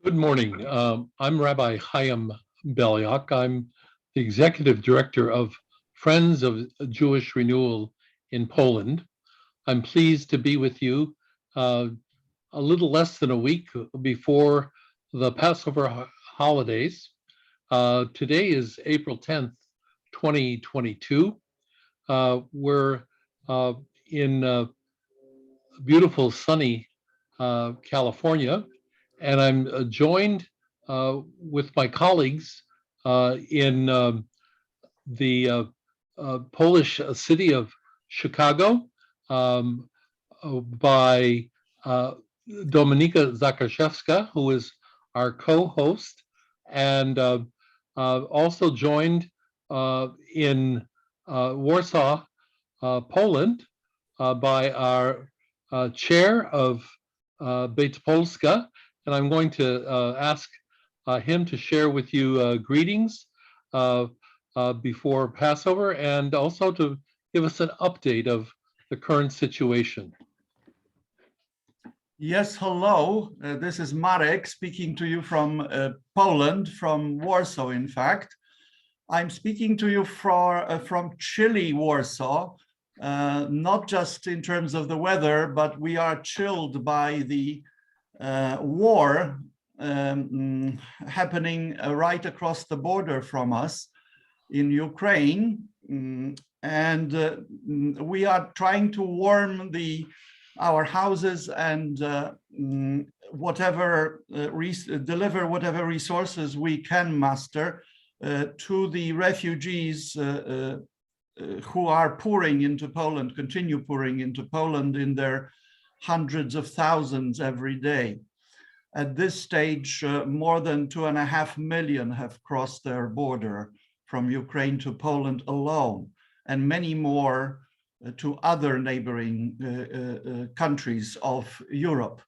Good morning. I'm Rabbi Chaim Beliak. I'm the executive director of Friends of Jewish Renewal in Poland. I'm pleased to be with you a little less than a week before the Passover holidays. Today is April 10th, 2022. We're in beautiful, sunny California, and I'm joined with my colleagues in the Polish city of Chicago um, by Dominika Zakaszewska, who is our co-host, and also joined in Warsaw, Poland, by our chair of Beit Polska, and I'm going to ask him to share with you greetings uh, before Passover and also to give us an update of the current situation. Yes, hello. This is Marek speaking to you from Poland, from Warsaw, in fact. I'm speaking to you from chilly Warsaw, not just in terms of the weather, but we are chilled by the war happening right across the border from us in Ukraine. And we are trying to warm our houses and deliver whatever resources we can muster to the refugees who are pouring into Poland, continue pouring into Poland in their hundreds of thousands every day. At this stage, more than 2.5 million have crossed their border from Ukraine to Poland alone, and many more to other neighboring countries of Europe.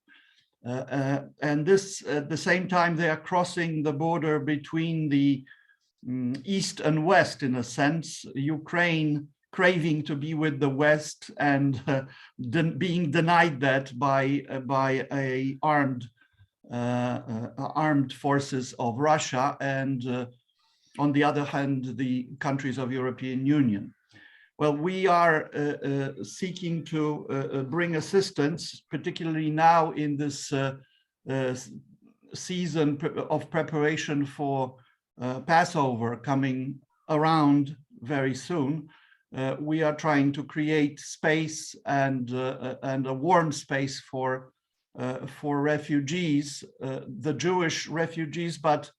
And this, at the same time, they are crossing the border between the East and West, in a sense, Ukraine craving to be with the West and being denied that by armed forces of Russia, and on the other hand, the countries of European Union. Well, we are seeking to bring assistance, particularly now in this season of preparation for Passover coming around very soon. We are trying to create space and a warm space for refugees, the Jewish refugees, but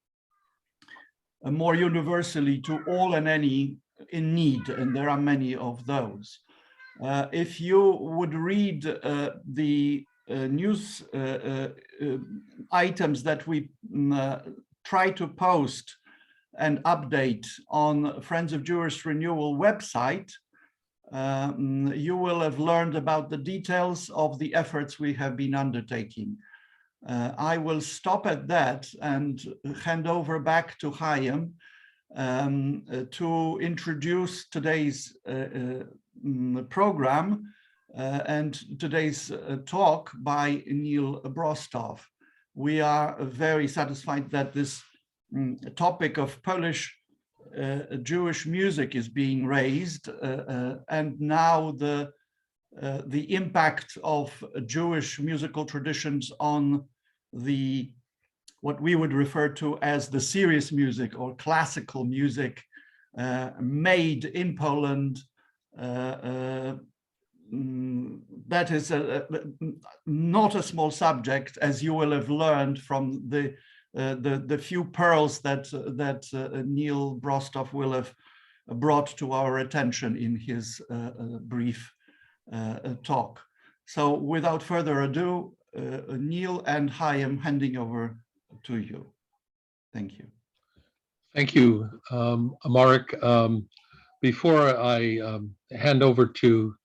more universally to all and any in need, and there are many of those. If you would read the news items that we try to post and update on Friends of Jewish Renewal website, you will have learned about the details of the efforts we have been undertaking. I will stop at that and hand over back to Chaim to introduce today's program and today's talk by Neal Brostoff. We are very satisfied that this topic of Polish Jewish music is being raised, and now the impact of Jewish musical traditions on what we would refer to as the serious music or classical music made in Poland. That is not a small subject, as you will have learned from the few pearls that Neal Brostoff will have brought to our attention in his brief talk. So without further ado, Neal and Chaim, handing over to you. Thank you. Thank you, Marek. Before I hand over to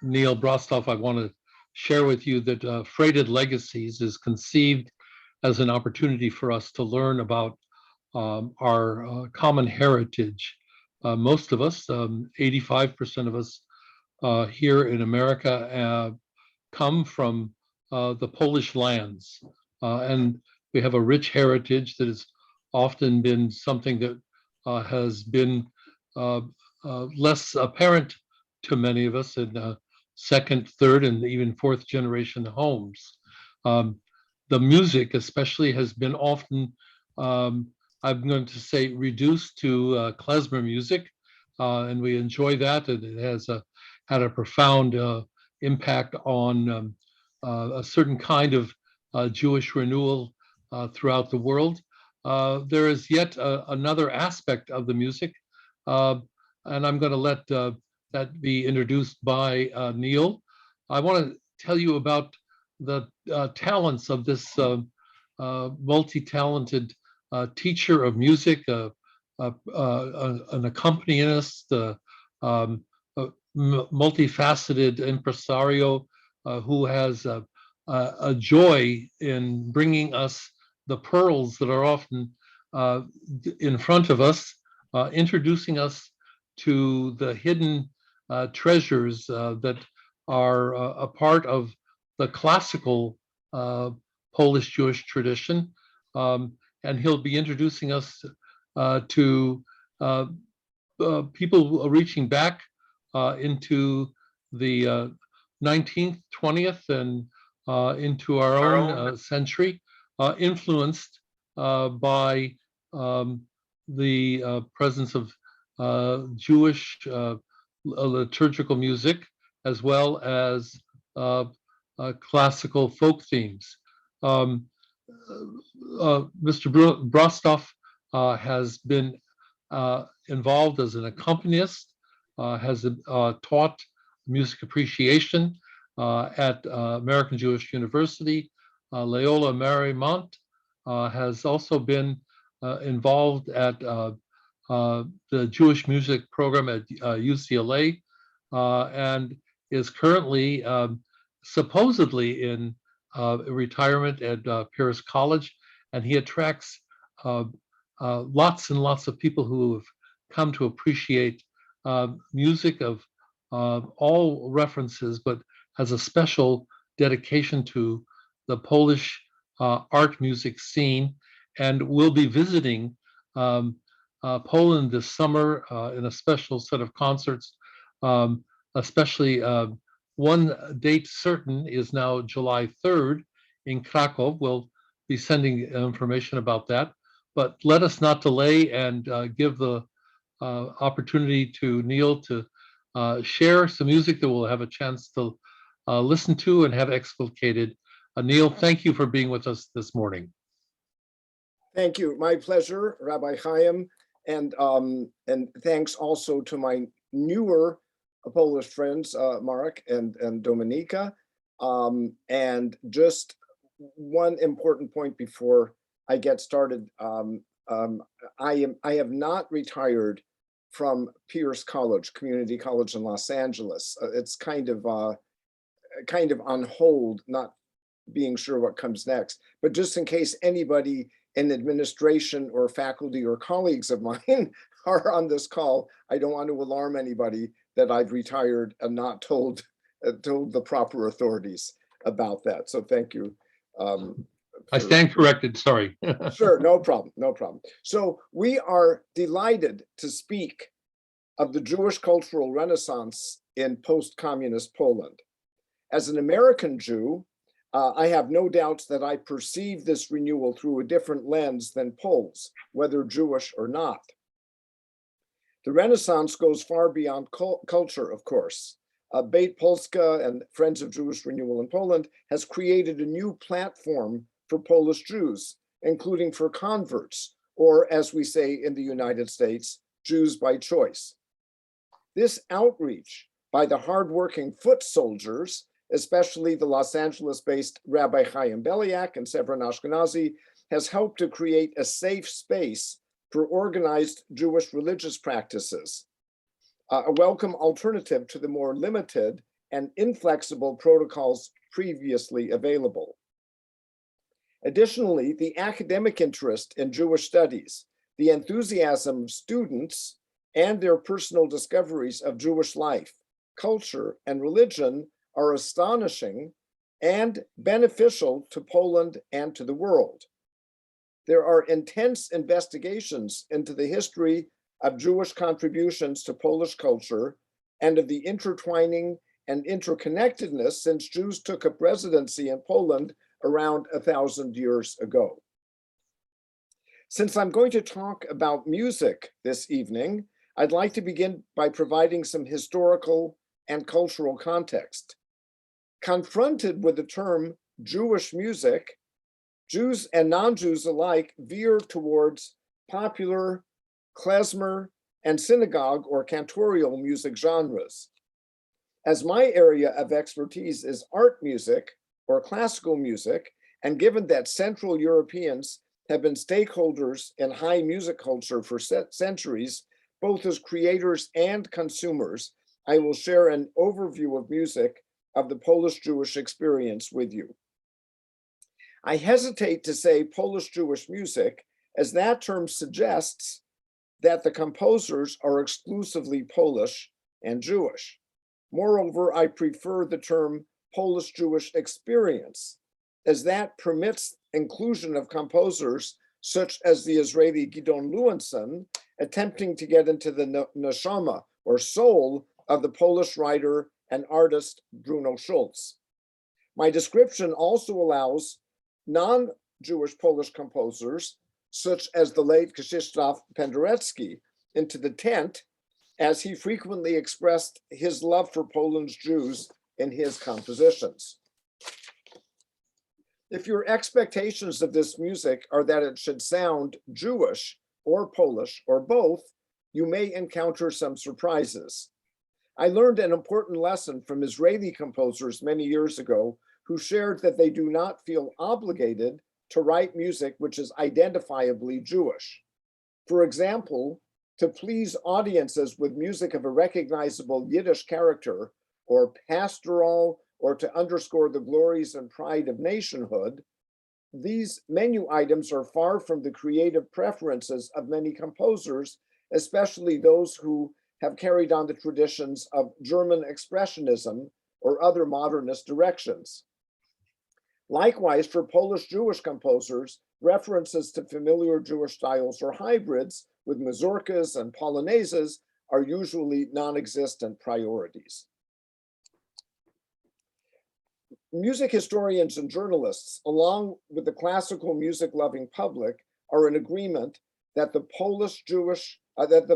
Neal Brostoff, I want to share with you that Freighted Legacies is conceived as an opportunity for us to learn about our common heritage. Most of us, 85% of us here in America, come from the Polish lands. and we have a rich heritage that has often been something that has been less apparent to many of us in second, third, and even fourth generation homes. The music especially has been often, I'm going to say, reduced to klezmer music, and we enjoy that. And it has had a profound impact on a certain kind of Jewish renewal throughout the world. There is yet another aspect of the music, and I'm going to let that be introduced by Neal. I want to tell you about the talents of this multi-talented teacher of music, an accompanist, a multifaceted impresario who has a joy in bringing us the pearls that are often in front of us, introducing us to the hidden treasures that are a part of the classical Polish Jewish tradition. And he'll be introducing us to people reaching back into the 19th, 20th, and into our own century, influenced by the presence of Jewish liturgical music, as well as classical folk themes. Mr. Brostoff has been involved as an accompanist, has taught music appreciation at American Jewish University. Loyola Marymount has also been involved at the Jewish music program at UCLA, and is currently supposedly in retirement at Pierce College, and he attracts lots and lots of people who have come to appreciate music of all references, but has a special dedication to the Polish art music scene, and will be visiting Poland this summer in a special set of concerts, especially one date certain is now July 3rd in Krakow. We'll be sending information about that, but let us not delay and give the opportunity to Neal to share some music that we'll have a chance to listen to and have explicated. Neal, thank you for being with us this morning. Thank you. My pleasure, Rabbi Chaim, and thanks also to my newer Polish friends, Marek and Dominika. And just one important point before I get started. I have not retired from Pierce College, Community College in Los Angeles. It's kind of on hold, not being sure what comes next. But just in case anybody in administration or faculty or colleagues of mine are on this call, I don't want to alarm anybody that I've retired and not told the proper authorities about that. So thank you. I stand corrected, sorry. Sure, no problem, no problem. So we are delighted to speak of the Jewish cultural renaissance in post-communist Poland. As an American Jew, I have no doubts that I perceive this renewal through a different lens than Poles, whether Jewish or not. The Renaissance goes far beyond culture, of course. Beit Polska and Friends of Jewish Renewal in Poland has created a new platform for Polish Jews, including for converts, or as we say in the United States, Jews by choice. This outreach by the hardworking foot soldiers, especially the Los Angeles-based Rabbi Chaim Beliak and Severin Ashkenazi, has helped to create a safe space for organized Jewish religious practices, a welcome alternative to the more limited and inflexible protocols previously available. Additionally, the academic interest in Jewish studies, the enthusiasm of students, and their personal discoveries of Jewish life, culture, and religion are astonishing and beneficial to Poland and to the world. There are intense investigations into the history of Jewish contributions to Polish culture and of the intertwining and interconnectedness since Jews took up residency in Poland around 1,000 years ago. Since I'm going to talk about music this evening, I'd like to begin by providing some historical and cultural context. Confronted with the term Jewish music, Jews and non-Jews alike veer towards popular, klezmer, and synagogue or cantorial music genres. As my area of expertise is art music or classical music, and given that Central Europeans have been stakeholders in high music culture for centuries, both as creators and consumers, I will share an overview of music of the Polish Jewish experience with you. I hesitate to say Polish Jewish music, as that term suggests that the composers are exclusively Polish and Jewish. Moreover, I prefer the term Polish Jewish experience, as that permits inclusion of composers such as the Israeli Gidon Lewinson, attempting to get into the neshama or soul of the Polish writer and artist Bruno Schulz. My description also allows non-Jewish Polish composers, such as the late Krzysztof Penderecki, into the tent, as he frequently expressed his love for Poland's Jews in his compositions. If your expectations of this music are that it should sound Jewish or Polish or both, you may encounter some surprises. I learned an important lesson from Israeli composers many years ago who shared that they do not feel obligated to write music which is identifiably Jewish. For example, to please audiences with music of a recognizable Yiddish character or pastoral or to underscore the glories and pride of nationhood, these menu items are far from the creative preferences of many composers, especially those who have carried on the traditions of German expressionism or other modernist directions. Likewise, for Polish Jewish composers, references to familiar Jewish styles or hybrids with mazurkas and polonaises are usually non-existent priorities. Music historians and journalists, along with the classical music-loving public, are in agreement that the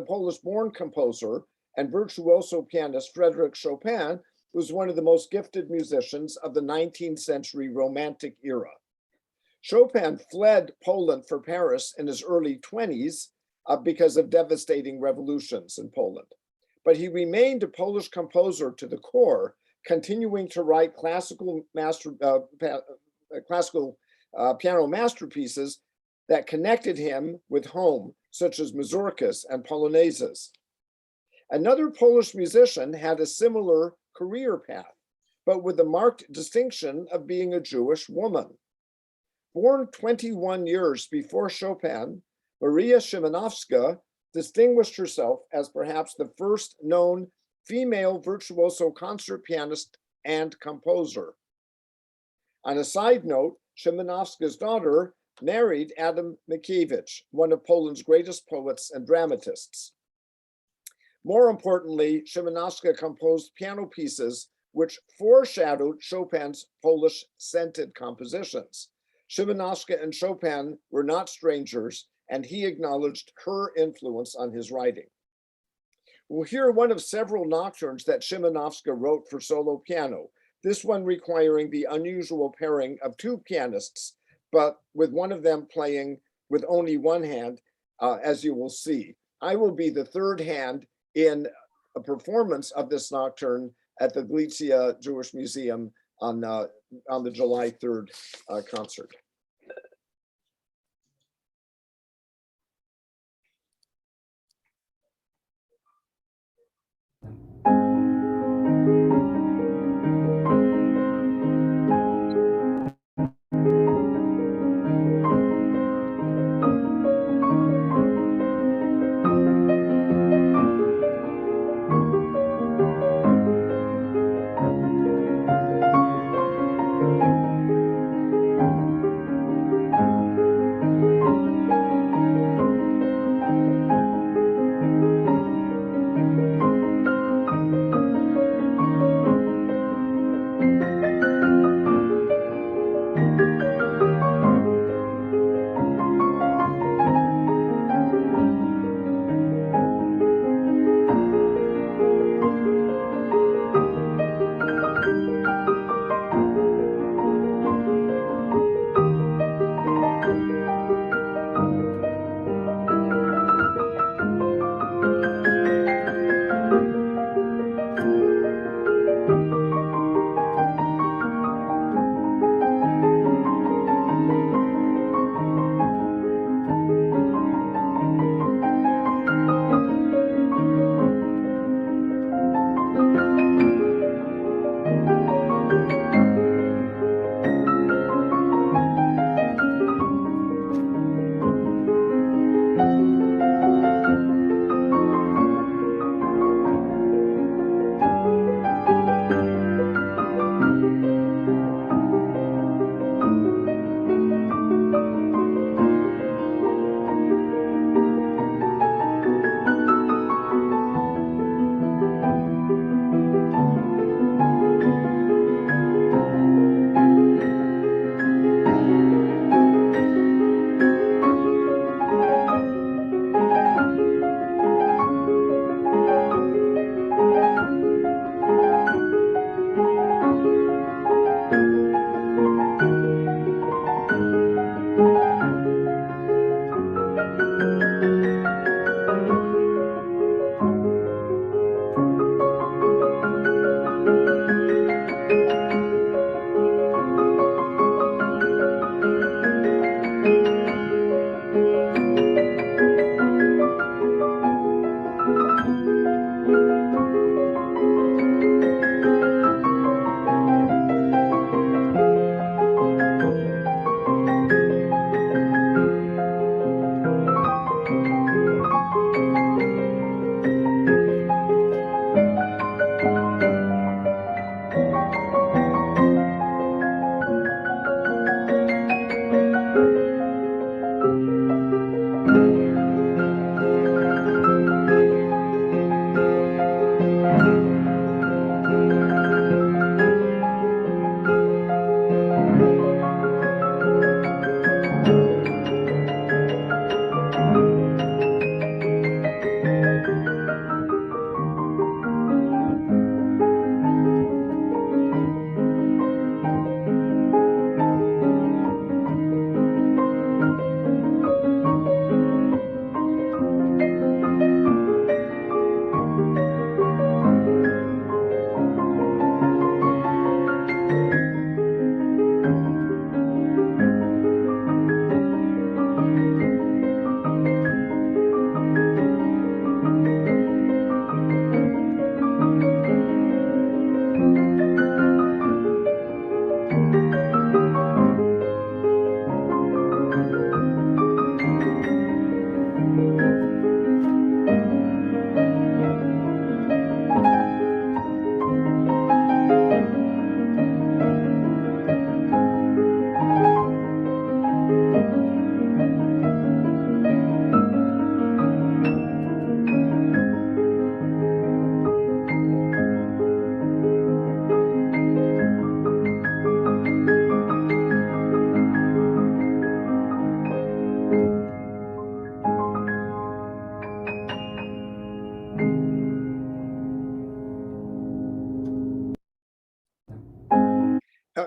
Polish-born composer and virtuoso pianist Frederic Chopin was one of the most gifted musicians of the 19th century Romantic era. Chopin fled Poland for Paris in his early 20s because of devastating revolutions in Poland. But he remained a Polish composer to the core, continuing to write classical piano masterpieces that connected him with home, such as mazurkas and polonaises. Another Polish musician had a similar career path, but with the marked distinction of being a Jewish woman. Born 21 years before Chopin, Maria Szymanowska distinguished herself as perhaps the first known female virtuoso concert pianist and composer. On a side note, Szymanowska's daughter married Adam Mickiewicz, one of Poland's greatest poets and dramatists. More importantly, Szymanowska composed piano pieces which foreshadowed Chopin's Polish-scented compositions. Szymanowska and Chopin were not strangers, and he acknowledged her influence on his writing. We'll hear one of several nocturnes that Szymanowska wrote for solo piano, this one requiring the unusual pairing of two pianists, but with one of them playing with only one hand, as you will see. I will be the third hand in a performance of this nocturne at the Galicia Jewish Museum on the July 3rd concert.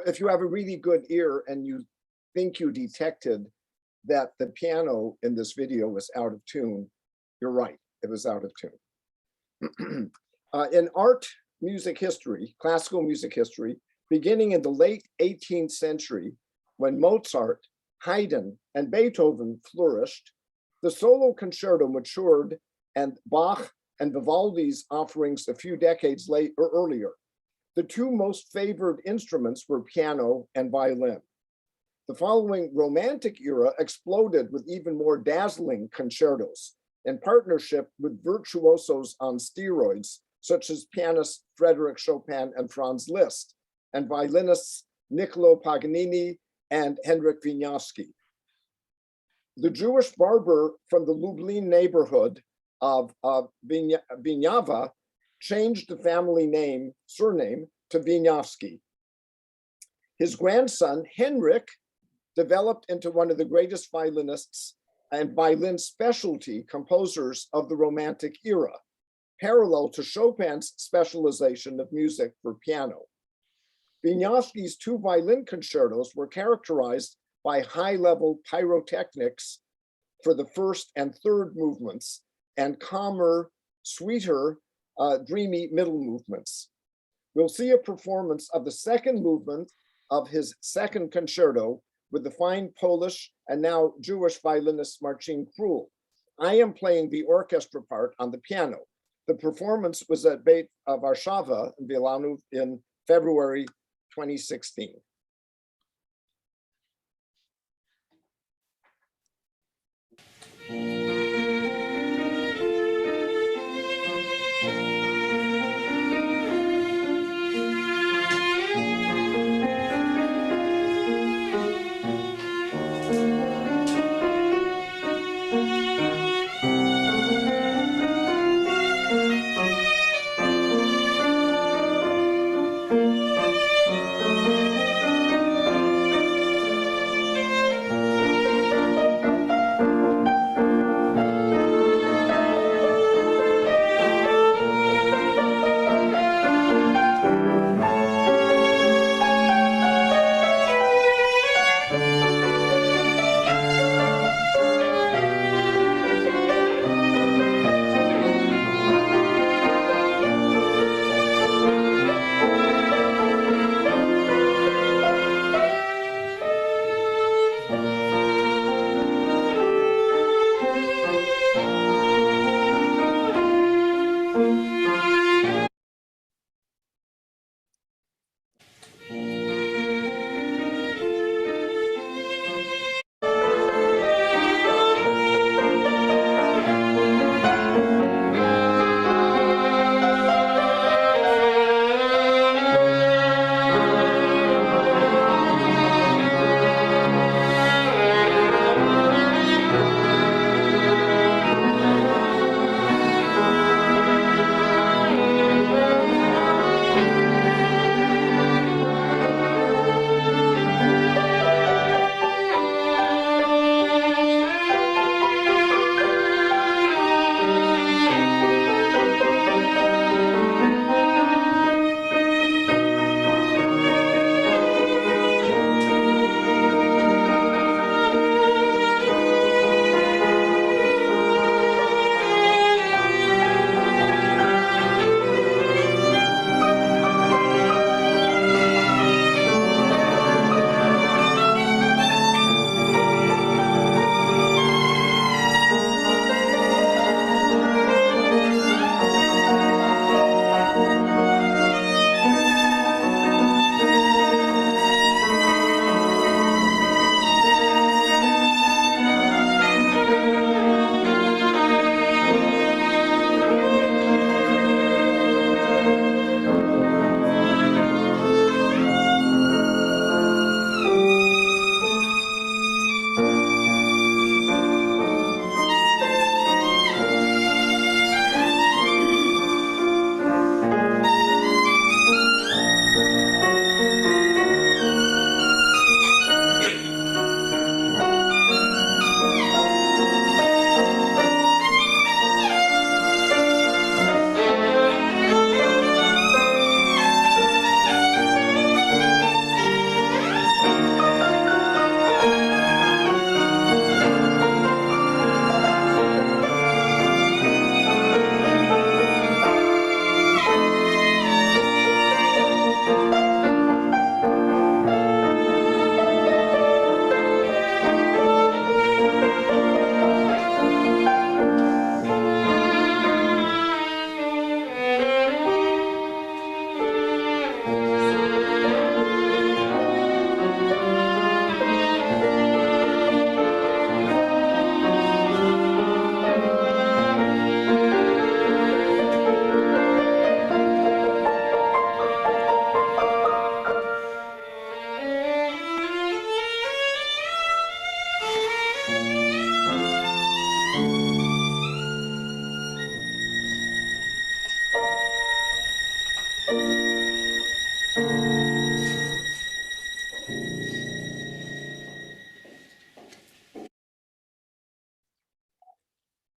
if you have a really good ear and you think you detected that the piano in this video was out of tune, you're right, it was out of tune. In art music history, classical music history, beginning in the late 18th century, when Mozart, Haydn, and Beethoven flourished, the solo concerto matured, and Bach and Vivaldi's offerings a few decades earlier. The two most favored instruments were piano and violin. The following Romantic era exploded with even more dazzling concertos in partnership with virtuosos on steroids, such as pianist Frederic Chopin and Franz Liszt, and violinists Niccolo Paganini and Henryk Wieniawski. The Jewish barber from the Lublin neighborhood of Wieniawa changed the family surname to Wieniawski. His grandson, Henryk, developed into one of the greatest violinists and violin specialty composers of the Romantic era, parallel to Chopin's specialization of music for piano. Wieniawski's two violin concertos were characterized by high-level pyrotechnics for the first and third movements and calmer, sweeter, dreamy middle movements. We'll see a performance of the second movement of his second concerto with the fine Polish and now Jewish violinist Marcin Król. I am playing the orchestra part on the piano. The performance was at Beit Warszawa in Wilanów in February 2016.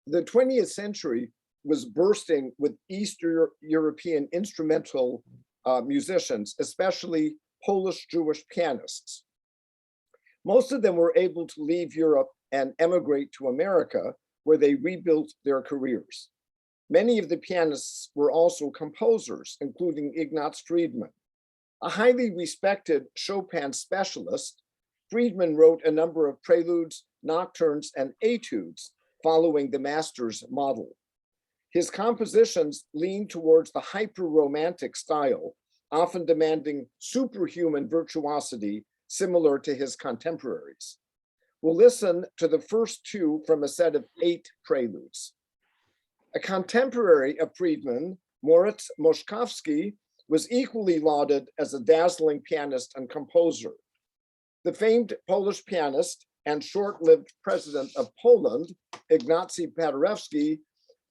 the 20th century was bursting with Eastern European instrumental musicians, especially Polish Jewish pianists. Most of them were able to leave Europe and emigrate to America, where they rebuilt their careers. Many of the pianists were also composers, including Ignaz Friedman. A highly respected Chopin specialist, Friedman wrote a number of preludes, nocturnes, and etudes following the master's model. His compositions lean towards the hyper-romantic style, often demanding superhuman virtuosity similar to his contemporaries. We'll listen to the first two from a set of 8 preludes. A contemporary of Friedman, Moritz Moszkowski, was equally lauded as a dazzling pianist and composer. The famed Polish pianist and short-lived president of Poland, Ignacy Paderewski,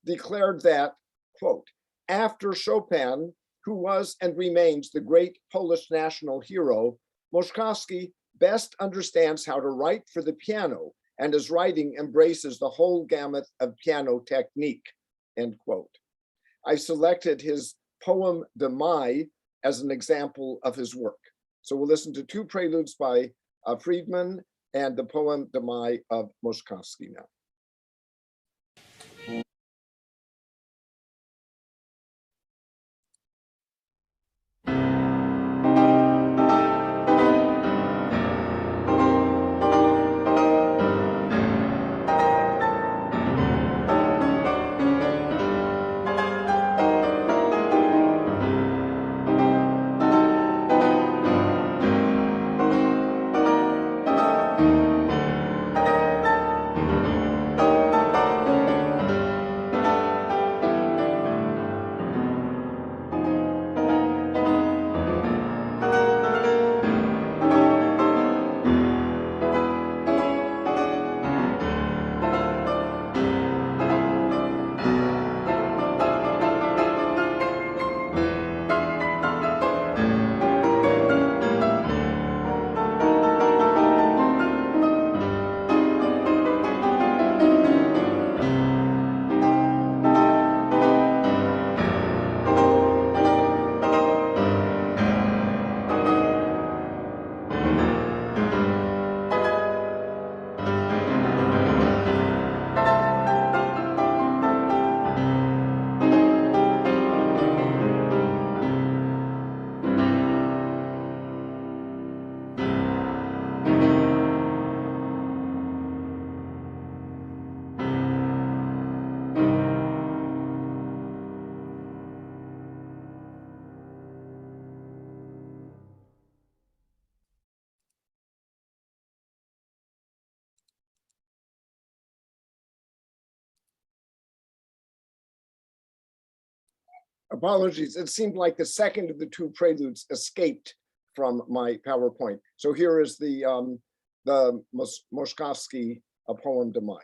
declared that, quote, after Chopin, who was and remains the great Polish national hero, Moszkowski best understands how to write for the piano, and his writing embraces the whole gamut of piano technique, end quote. I selected his poem De Mai as an example of his work. So we'll listen to 2 preludes by Friedman and the poem De Mai of Moszkowski now. Apologies, it seemed like the second of the 2 preludes escaped from my PowerPoint. So here is the Moszkowski poem De Mai.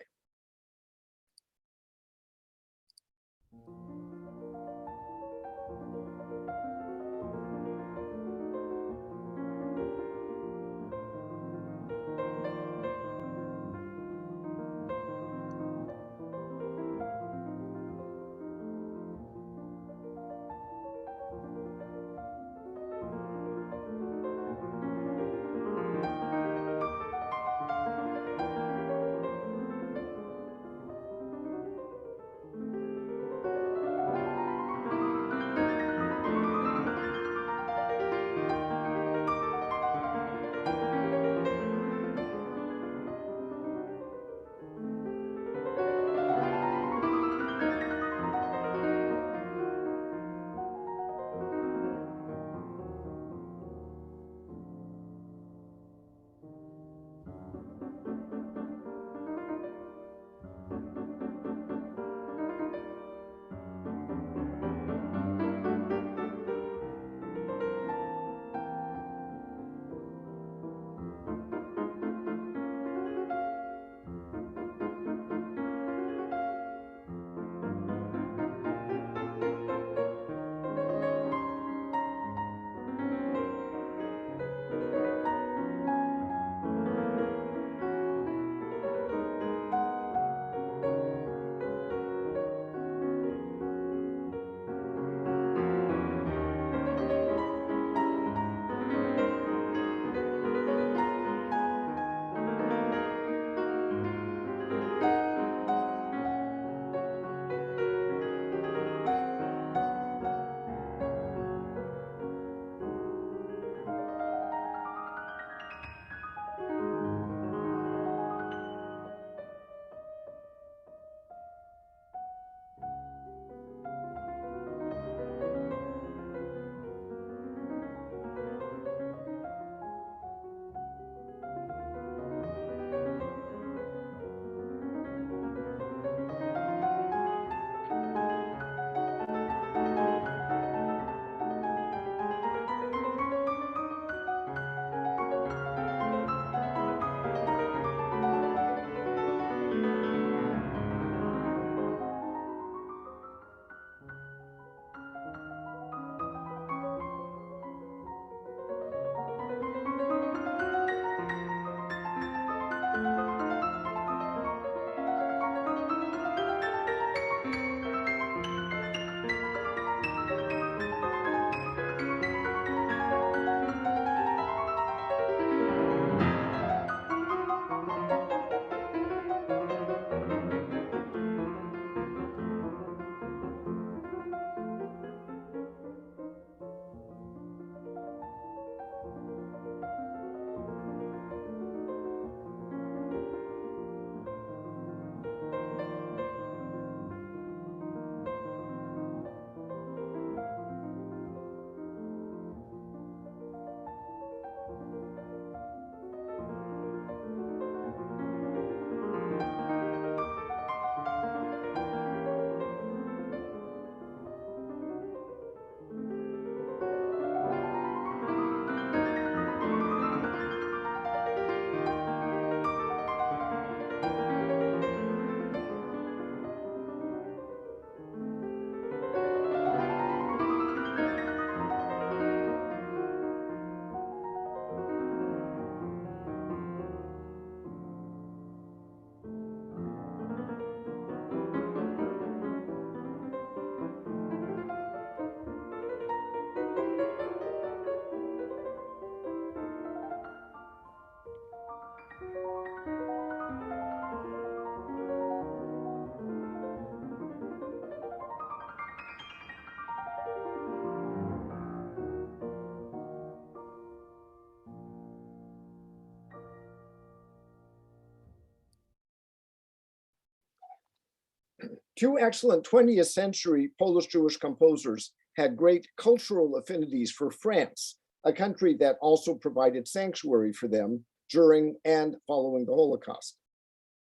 Few excellent 20th century Polish Jewish composers had great cultural affinities for France, a country that also provided sanctuary for them during and following the Holocaust.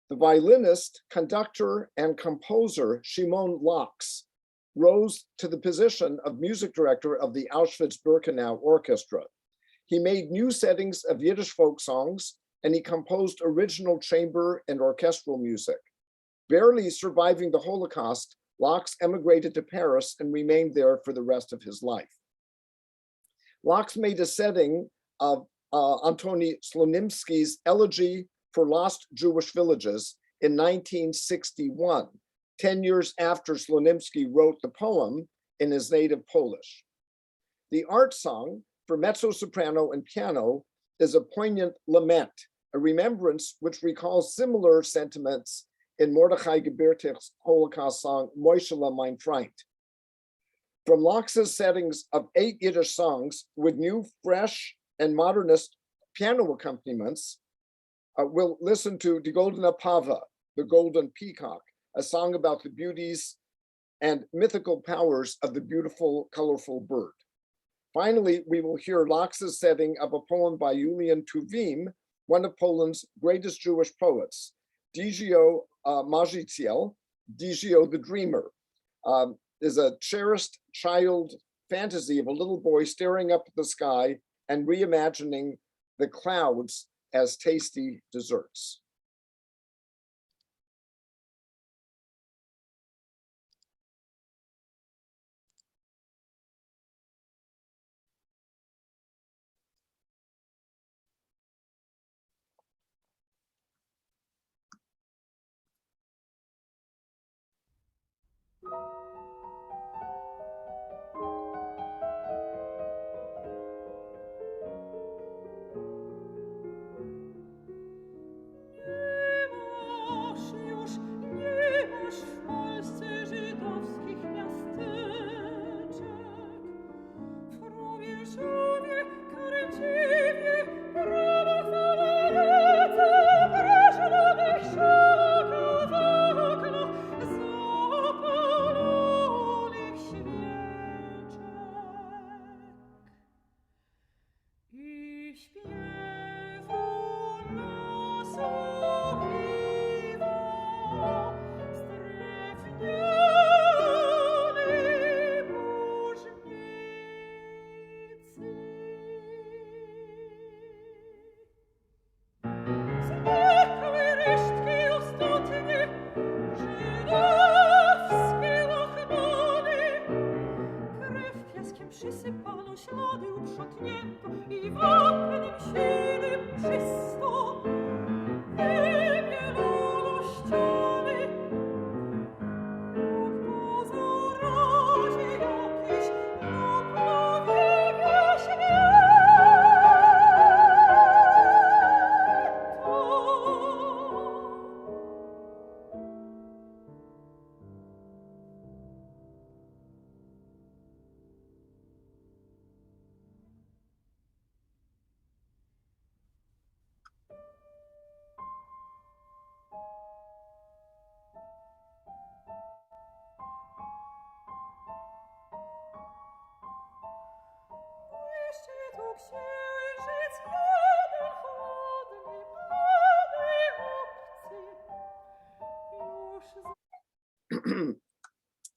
The violinist, conductor, and composer Szymon Laks rose to the position of music director of the Auschwitz-Birkenau Orchestra. He made new settings of Yiddish folk songs, and he composed original chamber and orchestral music. Barely surviving the Holocaust, Laks emigrated to Paris and remained there for the rest of his life. Laks made a setting of Antoni Slonimski's Elegy for Lost Jewish Villages in 1961, 10 years after Slonimski wrote the poem in his native Polish. The art song for mezzo-soprano and piano is a poignant lament, a remembrance which recalls similar sentiments in Mordechai Gebirtich's Holocaust song, Moishele mein Freund. From Laks's settings of 8 Yiddish songs with new, fresh, and modernist piano accompaniments, we'll listen to Die Goldene Pava, the Golden Peacock, a song about the beauties and mythical powers of the beautiful, colorful bird. Finally, we will hear Laks's setting of a poem by Julian Tuwim, one of Poland's greatest Jewish poets, Digio Marzyciel, Digio the Dreamer, is a cherished child fantasy of a little boy staring up at the sky and reimagining the clouds as tasty desserts.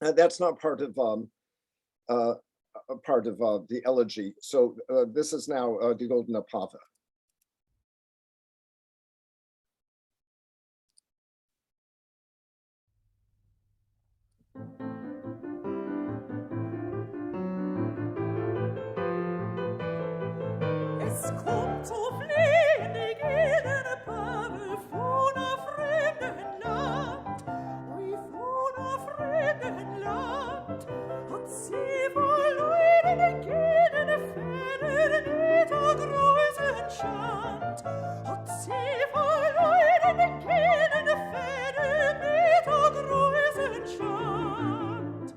That's not part of the elegy. So this is now Die Goldene Pava. Es kommt zu fliehen die goldene Pave von a fremden Land. Ui, von a fremden Land hat sie verloren die goldene Feder mit a großen Schand. Hat sie verloren die goldene Feder mit a großen Schand.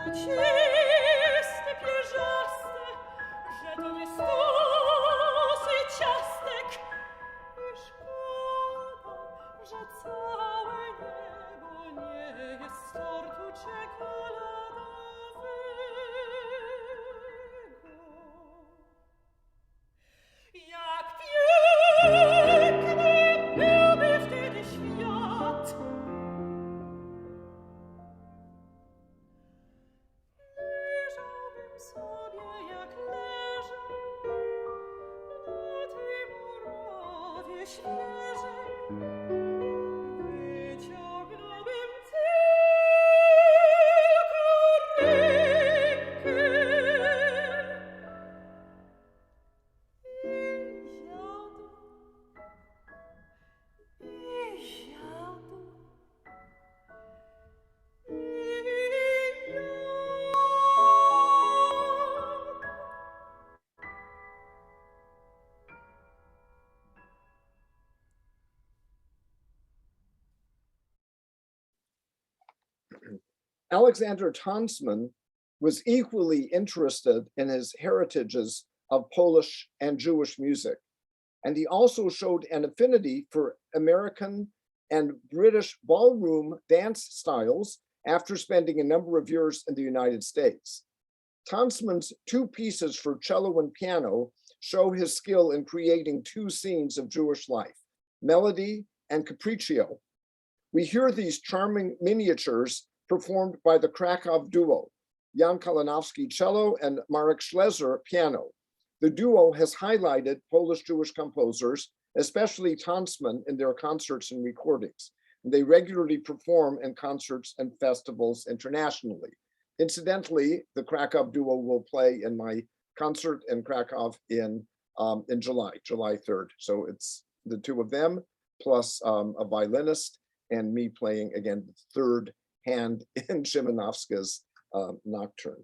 Чисте, pierzaste, że to nie stosy ciastek. I szkoda, że całe niebo nie jest z tortu czekoladowego. Jak piękny byłby wtedy świat. Leżałbym sobie jak leżę na tej murawie świeżej. Wyciągnąłbym tylko rękę i siadł. Alexander Tonsman was equally interested in his heritages of Polish and Jewish music. And he also showed an affinity for American and British ballroom dance styles after spending a number of years in the United States. Tonsman's two pieces for cello and piano show his skill in creating two scenes of Jewish life, Melody and Capriccio. We hear these charming miniatures performed by the Krakow duo, Jan Kalinowski cello and Marek Schleser piano. The duo has highlighted Polish Jewish composers, especially Tonsman, in their concerts and recordings. And they regularly perform in concerts and festivals internationally. Incidentally, the Krakow duo will play in my concert in Krakow in July 3rd. So it's the two of them plus a violinist and me playing again the third hand in Szymanowska's nocturne.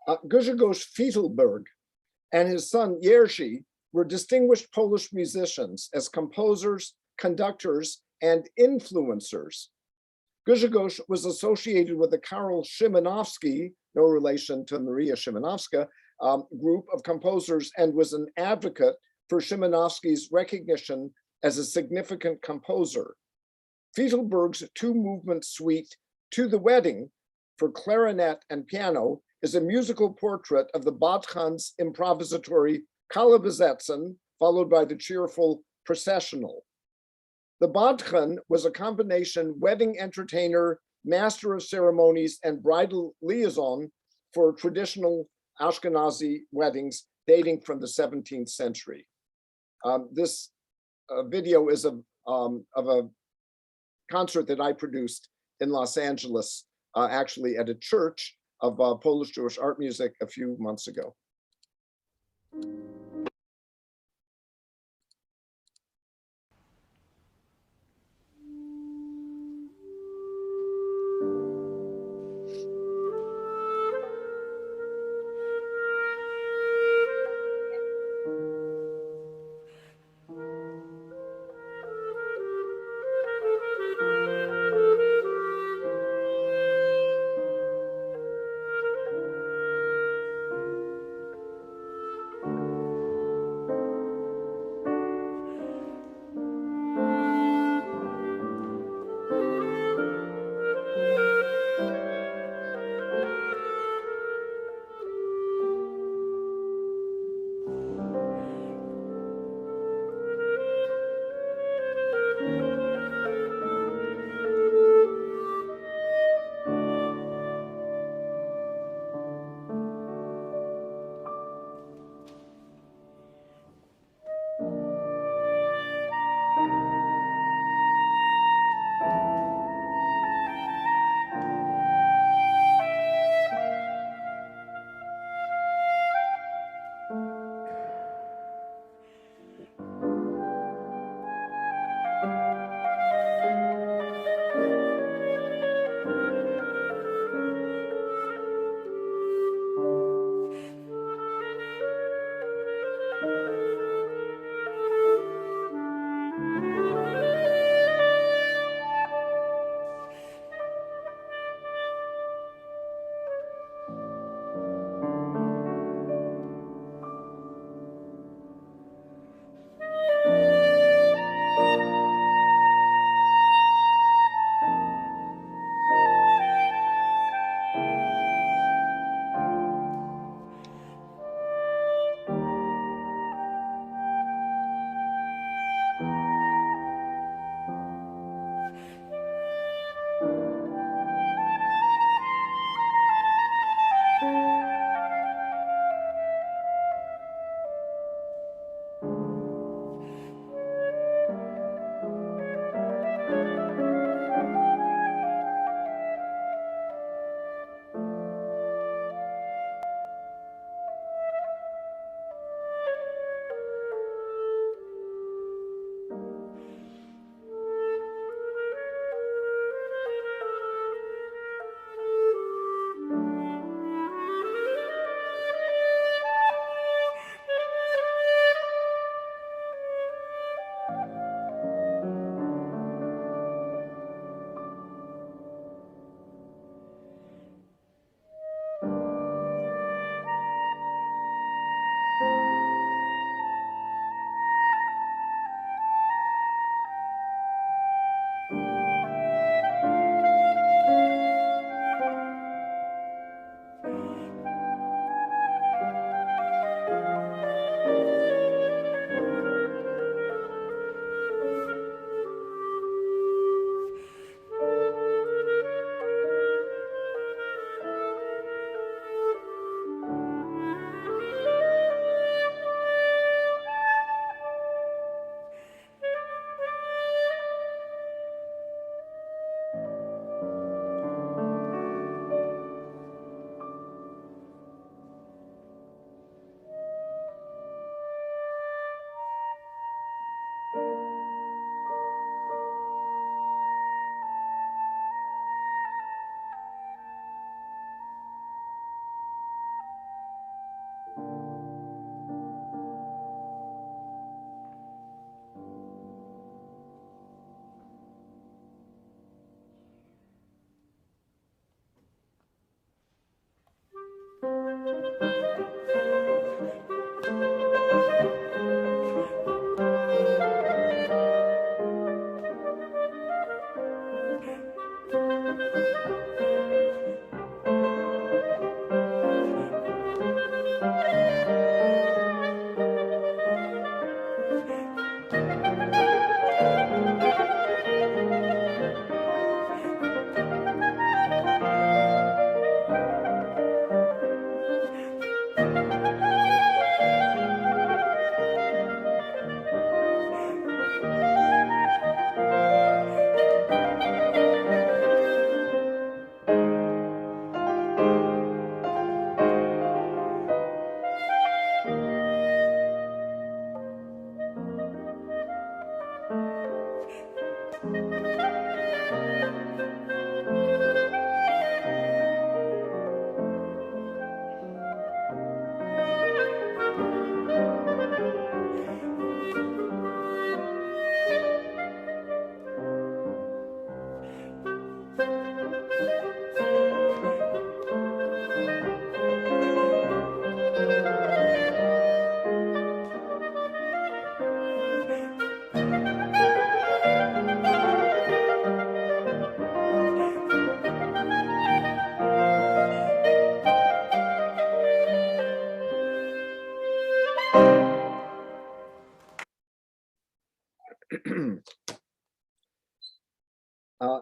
Grzegorz Fiedelberg and his son Jerzy were distinguished Polish musicians as composers, conductors, and influencers. Grzegorz was associated with the Karol Szymanowski, no relation to Maria Szymanowska, group of composers, and was an advocate for Szymanowski's recognition as a significant composer. Fiedelberg's two-movement suite, To the Wedding, for clarinet and piano, is a musical portrait of the Badchan's improvisatory Kalabesetzen, followed by the cheerful processional. The Badchan was a combination wedding entertainer, master of ceremonies, and bridal liaison for traditional Ashkenazi weddings dating from the 17th century. This video is of a concert that I produced in Los Angeles, actually at a church of Polish Jewish art music a few months ago.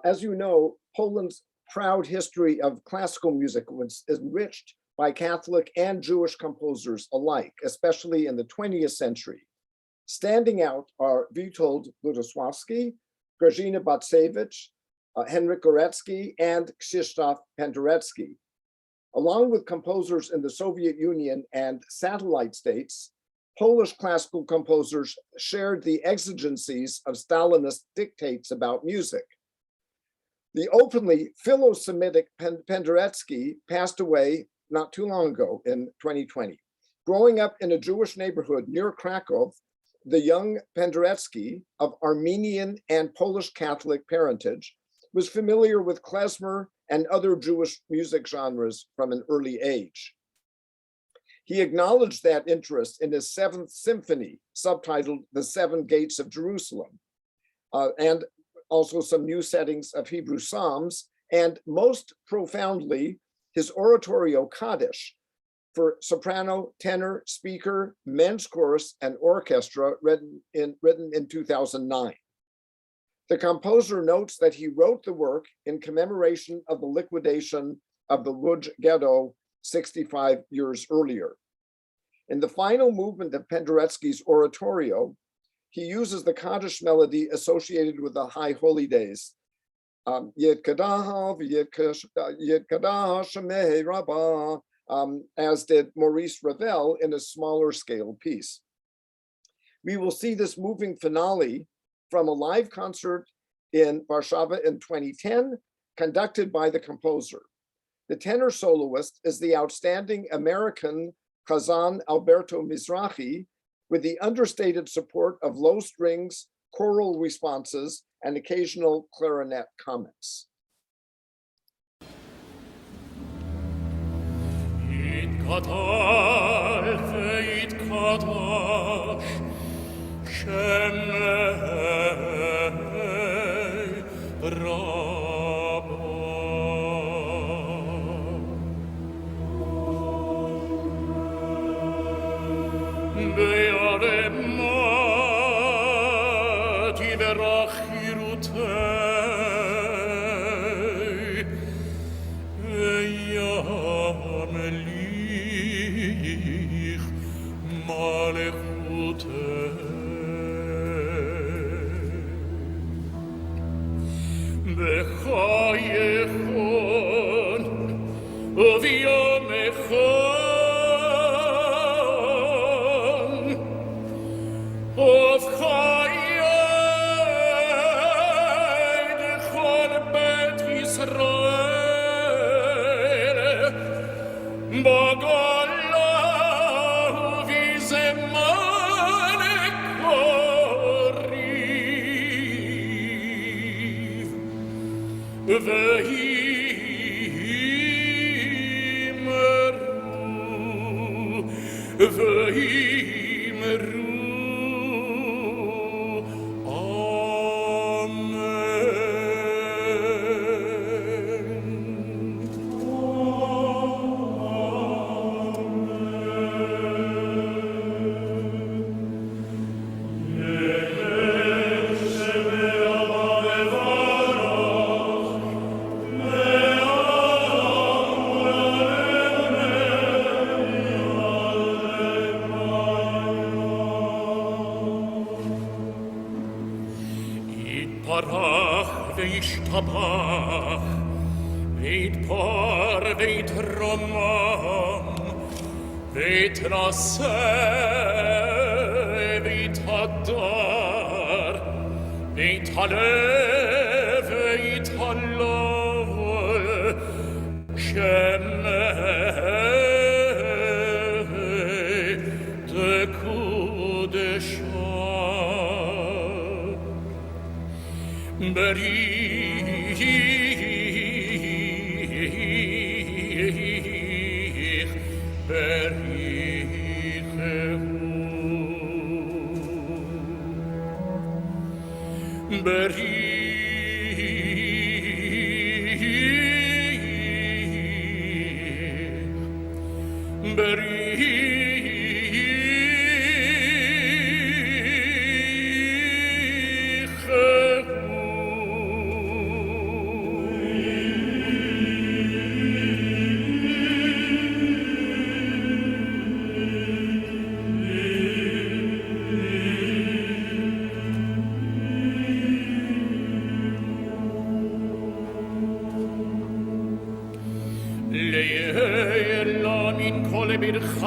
As you know, Poland's proud history of classical music was enriched by Catholic and Jewish composers alike, especially in the 20th century. Standing out are Witold Lutosławski, Grażyna Bacewicz, Henryk Górecki, and Krzysztof Penderecki. Along with composers in the Soviet Union and satellite states, Polish classical composers shared the exigencies of Stalinist dictates about music. The openly philo-Semitic Penderecki passed away not too long ago in 2020. Growing up in a Jewish neighborhood near Krakow, the young Penderecki, of Armenian and Polish Catholic parentage, was familiar with klezmer and other Jewish music genres from an early age. He acknowledged that interest in his Seventh Symphony, subtitled The Seven Gates of Jerusalem, and also some new settings of Hebrew Psalms, and most profoundly, his oratorio Kaddish for soprano, tenor, speaker, men's chorus, and orchestra, written in 2009. The composer notes that he wrote the work in commemoration of the liquidation of the Łódź ghetto 65 years earlier. In the final movement of Penderecki's oratorio, he uses the Kaddish melody associated with the High Holydays, as did Maurice Ravel in a smaller scale piece. We will see this moving finale from a live concert in Warsaw in 2010, conducted by the composer. The tenor soloist is the outstanding American Kazan Alberto Mizrahi, with the understated support of low strings, choral responses, and occasional clarinet comments.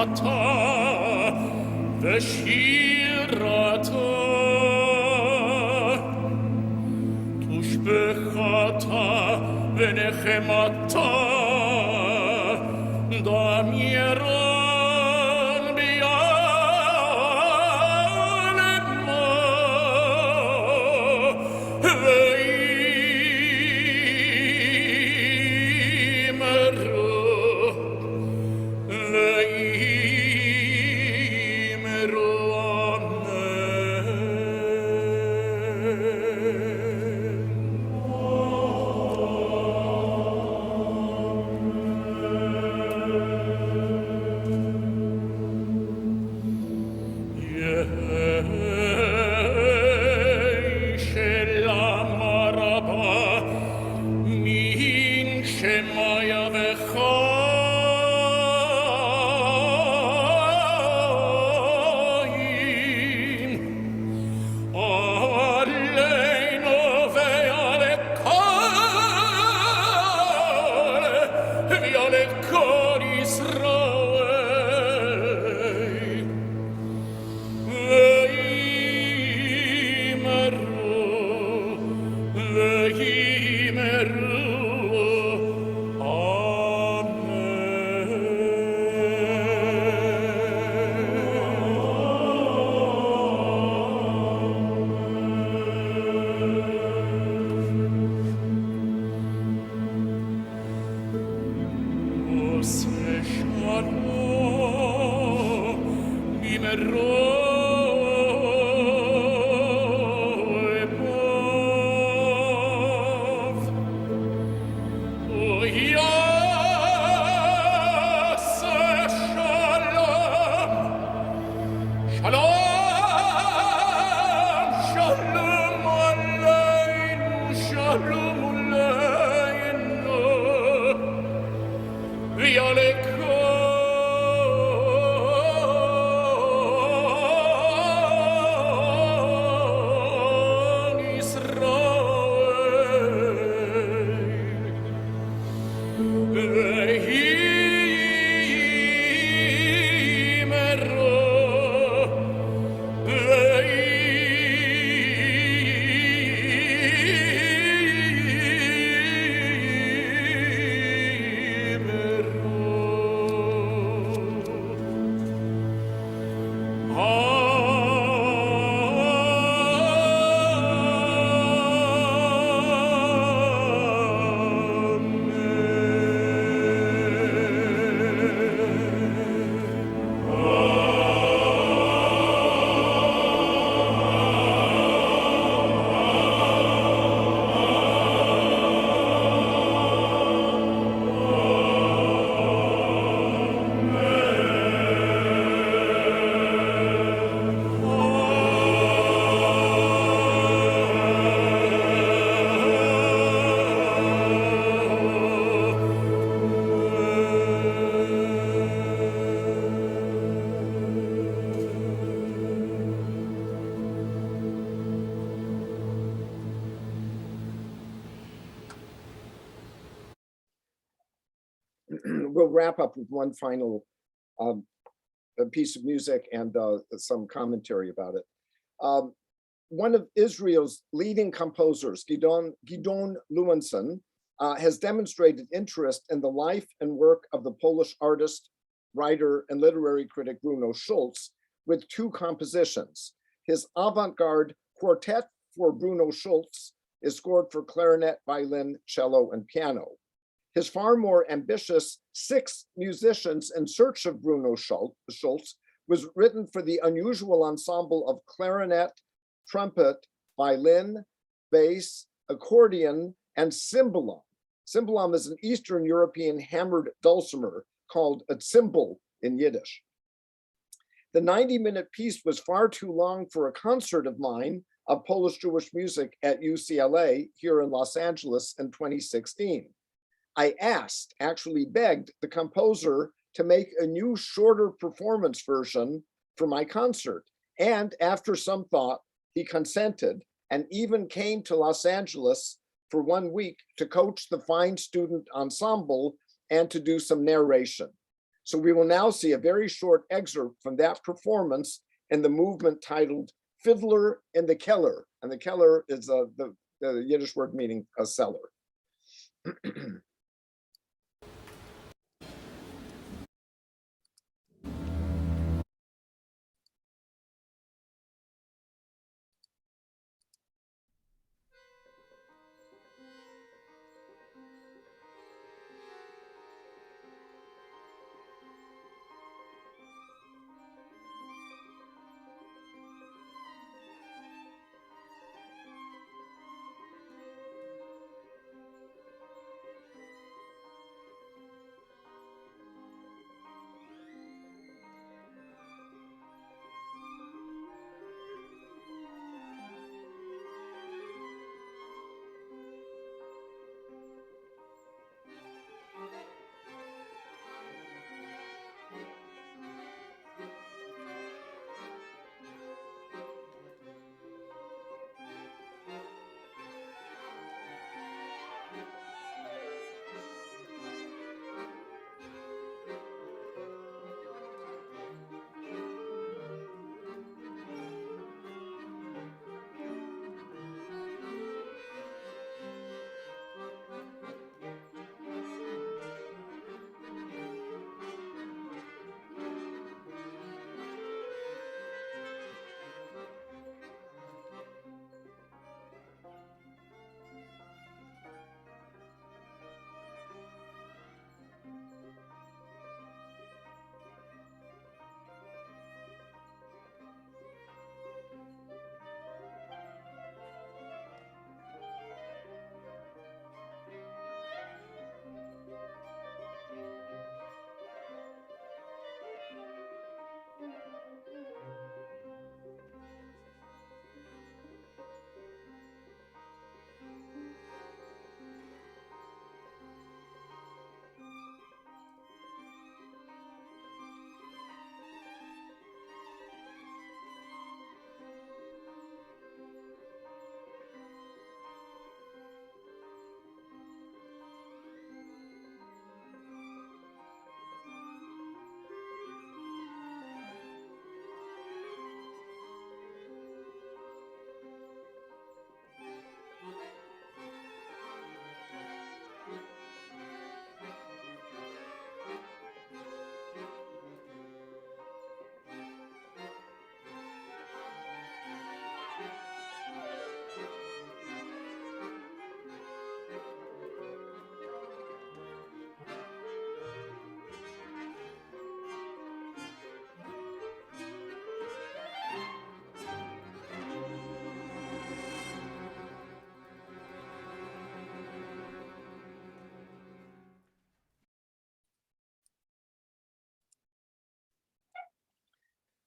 נחתה ושירתה תושבחתה ונחמתה דמיירון ביעלמה We'll wrap up with one final piece of music and some commentary about it. One of Israel's leading composers, Gidon Lewinson, has demonstrated interest in the life and work of the Polish artist, writer, and literary critic Bruno Schulz with two compositions. His avant-garde quartet for Bruno Schulz is scored for clarinet, violin, cello, and piano. His far more ambitious Six Musicians in Search of Bruno Schulz was written for the unusual ensemble of clarinet, trumpet, violin, bass, accordion, and cymbalum. Cymbalum is an Eastern European hammered dulcimer called a cymbal in Yiddish. The 90-minute piece was far too long for a concert of mine of Polish Jewish music at UCLA here in Los Angeles in 2016. I asked, actually begged, the composer to make a new shorter performance version for my concert. And after some thought, he consented and even came to Los Angeles for 1 week to coach the fine student ensemble and to do some narration. So we will now see a very short excerpt from that performance in the movement titled Fiddler in the Keller. And the Keller is the Yiddish word meaning a cellar.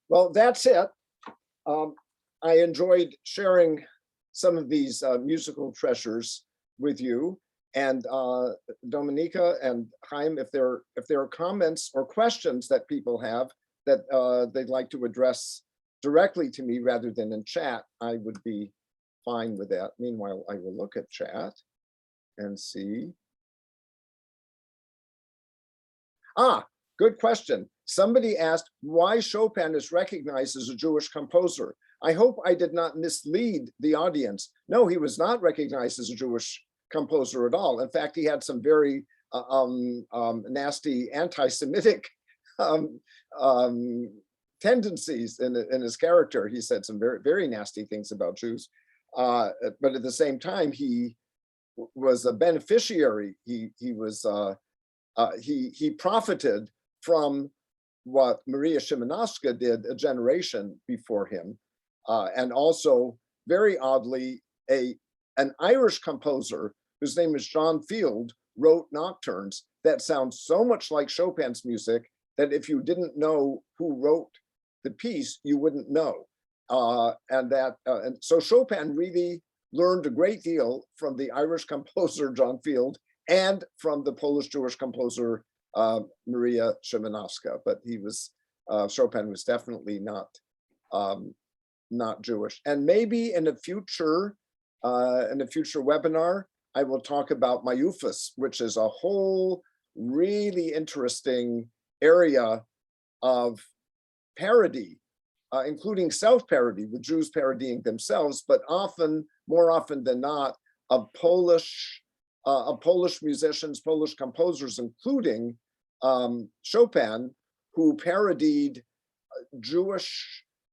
Well, that's it. I enjoyed sharing some of these musical treasures with you. And Dominika and Chaim, if there are comments or questions that people have that they'd like to address directly to me rather than in chat, I would be fine with that. Meanwhile, I will look at chat and see. Good question. Somebody asked why Chopin is recognized as a Jewish composer. I hope I did not mislead the audience. No, he was not recognized as a Jewish composer at all. In fact, he had some very nasty anti-Semitic tendencies in his character. He said some very, very nasty things about Jews. But at the same time, he was a beneficiary. He profited from what Maria Szymanowska did a generation before him. And also, very oddly, an Irish composer whose name is John Field wrote nocturnes that sound so much like Chopin's music that if you didn't know who wrote the piece, you wouldn't know. And so Chopin really learned a great deal from the Irish composer John Field and from the Polish Jewish composer Maria Szymanowska. But Chopin was definitely not Jewish. And maybe in a future webinar, I will talk about Mayufis, which is a whole really interesting area of parody, including self-parody, with Jews parodying themselves, but more often than not, of Polish musicians, Polish composers, including Chopin, who parodied Jewish,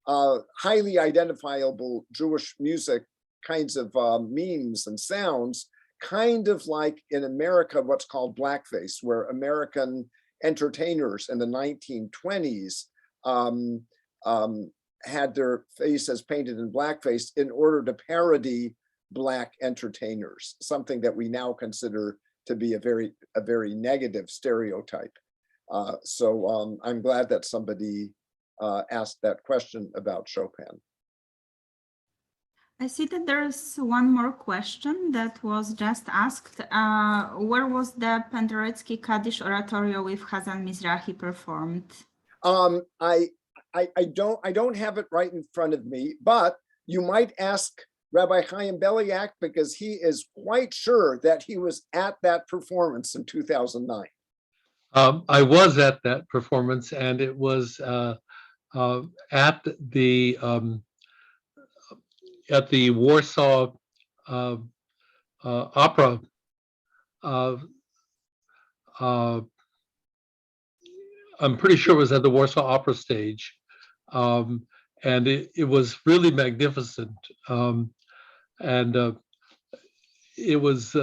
highly identifiable Jewish music kinds of memes and sounds, kind of like in America, what's called blackface, where American entertainers in the 1920s had their faces painted in blackface in order to parody Black entertainers, something that we now consider to be a very negative stereotype. So I'm glad that somebody asked that question about Chopin. I see that there's one more question that was just asked. Where was the Penderecki Kaddish Oratorio with Hazan Mizrahi performed? I don't have it right in front of me, but you might ask Rabbi Chaim Beliak, because he is quite sure that he was at that performance in 2009. I was at that performance, and it was at the Warsaw Opera. I'm pretty sure it was at the Warsaw Opera stage, and it was really magnificent, and it was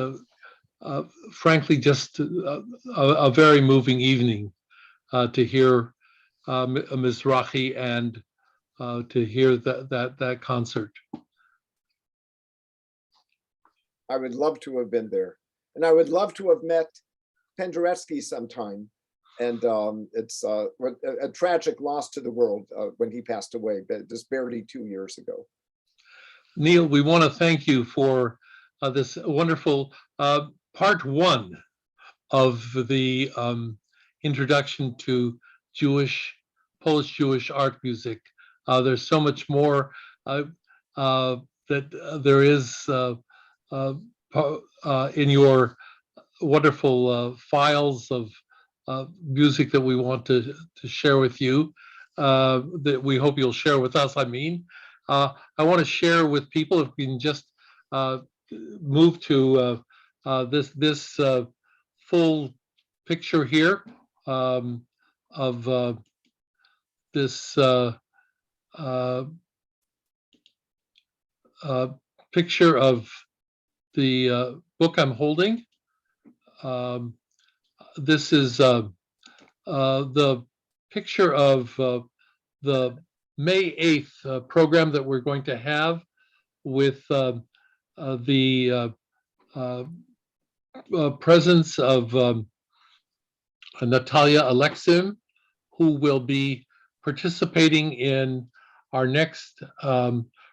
frankly just a very moving evening to hear Mizrahi and to hear that concert. I would love to have been there, and I would love to have met Penderecki sometime. And it's a tragic loss to the world when he passed away, but just barely 2 years ago. Neal, we want to thank you for this wonderful part one of the introduction to Polish Jewish art music. There's so much more that there is in your wonderful files of music that we want to share with you, that we hope you'll share with us. I want to share with people, if we can just move to this full picture here of this picture of the book I'm holding. This is the picture of the May 8th program that we're going to have with the presence of Natalia Alexim, who will be participating in our next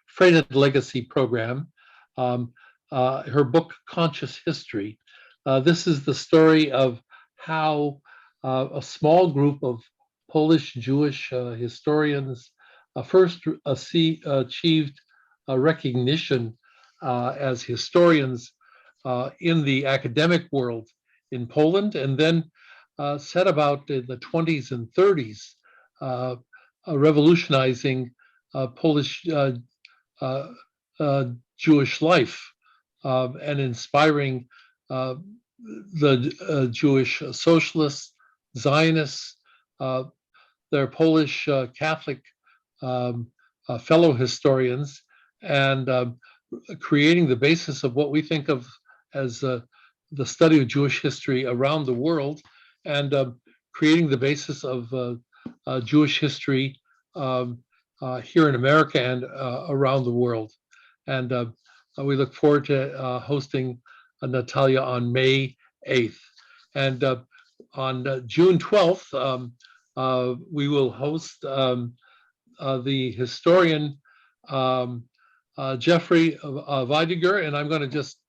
Freighted Legacy program, her book, Conscious History. This is the story of how a small group of Polish Jewish historians first achieved recognition as historians in the academic world in Poland, and then set about in the 20s and 30s, revolutionizing Polish Jewish life and inspiring the Jewish socialists, Zionists, their Polish Catholic fellow historians, and creating the basis of what we think of as the study of Jewish history around the world, and creating the basis of Jewish history here in America and around the world. And we look forward to hosting Natalia on May 8th. And on June 12th, we will host the historian Jeffrey Weidiger, and I'm going to just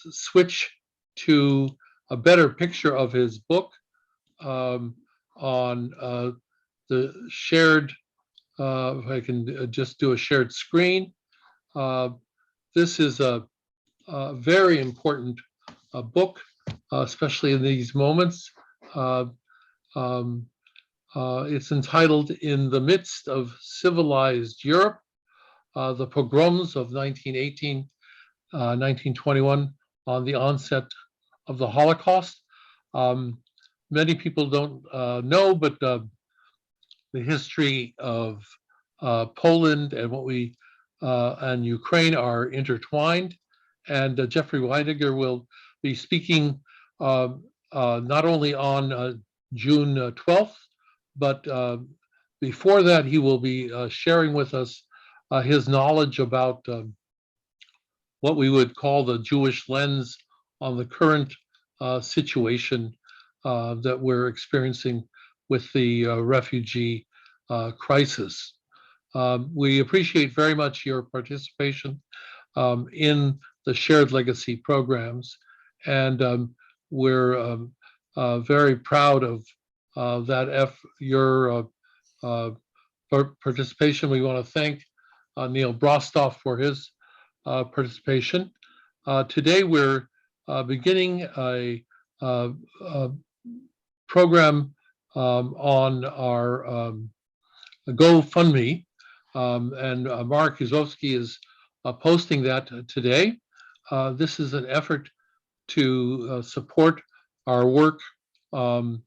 switch to a better picture of his book on the shared, if I can just do a shared screen. This is a very important book, especially in these moments. It's entitled In the Midst of Civilized Europe, the Pogroms of 1918, 1921 on the onset of the Holocaust. Many people don't know, but the history of Poland and and Ukraine are intertwined. And Jeffrey Weidiger will be speaking not only on June 12th, but before that, he will be sharing with us his knowledge about what we would call the Jewish lens on the current situation that we're experiencing with the refugee crisis. We appreciate very much your participation in the Shared Legacy programs, and we're very proud of your participation. We want to thank Neal Brostoff for his participation. Today we're beginning a program on our GoFundMe, and Mark Yuzovsky is posting that today. This is an effort to support our work of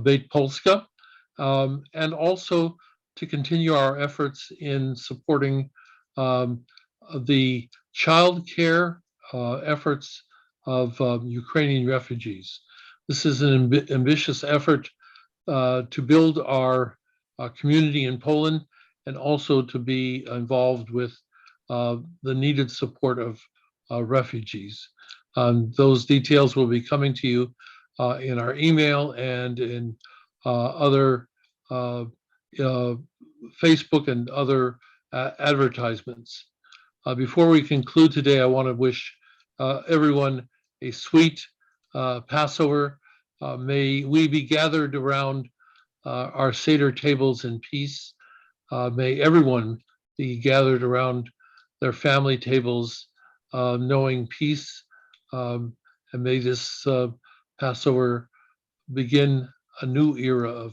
Beit Polska, and also to continue our efforts in supporting the child care efforts of Ukrainian refugees. This is an ambitious effort to build our community in Poland, and also to be involved with the needed support of refugees. Those details will be coming to you in our email and in other Facebook and other advertisements. Before we conclude today, I want to wish everyone a sweet Passover. May we be gathered around our Seder tables in peace. May everyone be gathered around their family tables, knowing peace. And may this Passover begin a new era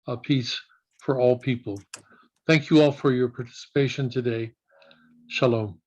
of peace for all people. Thank you all for your participation today. Shalom.